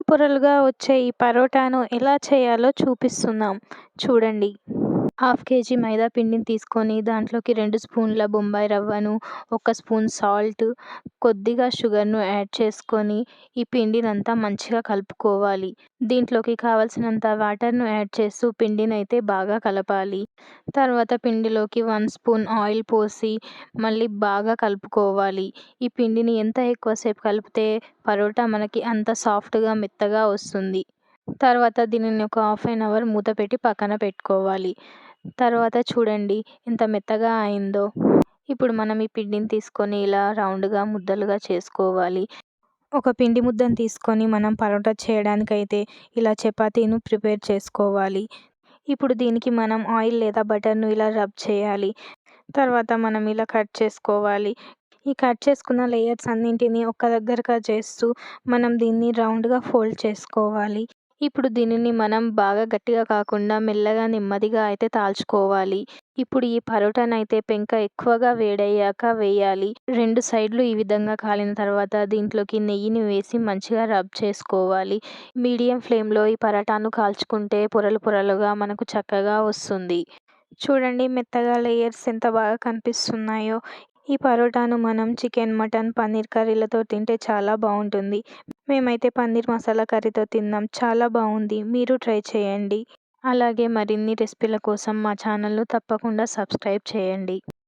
పొరలుగా వచ్చే ఈ పరోటాను ఎలా చేయాలో చూపిస్తున్నాం చూడండి. 1/2 కేజీ మైదా పిండిని తీసుకొని దాంట్లోకి 2 స్పూన్ల బొంబాయి రవ్వను, 1 స్పూన్ సాల్ట్, కొద్దిగా షుగర్‌ను యాడ్ చేసుకొని ఈ పిండినంతా మంచిగా కలుపుకోవాలి. దీంట్లోకి కావాల్సినంత వాటర్‌ను యాడ్ చేస్తూ పిండినైతే బాగా కలపాలి. తర్వాత పిండిలోకి 1 స్పూన్ ఆయిల్ పోసి మళ్ళీ బాగా కలుపుకోవాలి. ఈ పిండిని ఎంత ఎక్కువసేపు కలిపితే పరోటా మనకి అంత సాఫ్ట్‌గా మెత్తగా వస్తుంది. తర్వాత దీనిని ఒక హాఫ్ ఎన్ అవర్ మూత పెట్టి పక్కన పెట్టుకోవాలి. తర్వాత చూడండి ఎంత మెత్తగా అయిందో. ఇప్పుడు మనం ఈ పిండిని తీసుకొని ఇలా రౌండ్‌గా ముద్దలుగా చేసుకోవాలి. ఒక పిండి ముద్దను తీసుకొని మనం పరోటా చేయడానికైతే ఇలా చపాతీను ప్రిపేర్ చేసుకోవాలి. ఇప్పుడు దీనికి మనం ఆయిల్ లేదా బటర్‌ను ఇలా రబ్ చేయాలి. తర్వాత మనం ఇలా కట్ చేసుకోవాలి. ఈ కట్ చేసుకున్న లేయర్స్ అన్నింటినీ ఒక్క దగ్గరగా చేస్తూ మనం దీన్ని రౌండ్‌గా ఫోల్డ్ చేసుకోవాలి. ఇప్పుడు దీనిని మనం బాగా గట్టిగా కాకుండా మెల్లగా నెమ్మదిగా అయితే తాల్చుకోవాలి. ఇప్పుడు ఈ పరోటానైతే పెంక ఎక్కువగా వేడయ్యాక వేయాలి. 2 సైడ్లు ఈ విధంగా కాలిన తర్వాత దీంట్లోకి నెయ్యిని వేసి మంచిగా రబ్ చేసుకోవాలి. మీడియం ఫ్లేమ్‌లో ఈ పరోటాను కాల్చుకుంటే పొరలు పొరలుగా మనకు చక్కగా వస్తుంది. చూడండి మెత్తగా లేయర్స్ ఎంత బాగా కనిపిస్తున్నాయో. ఈ పరోటాను మనం చికెన్, మటన్, పన్నీర్ కర్రీలతో తింటే చాలా బాగుంటుంది. మేమైతే పన్నీర్ మసాలా కర్రీతో తిన్నాం. చాలా బాగుంది. మీరు ట్రై చేయండి. అలాగే మరిన్ని రెసిపీల కోసం మా ఛానల్‌ను తప్పకుండా సబ్స్క్రైబ్ చేయండి.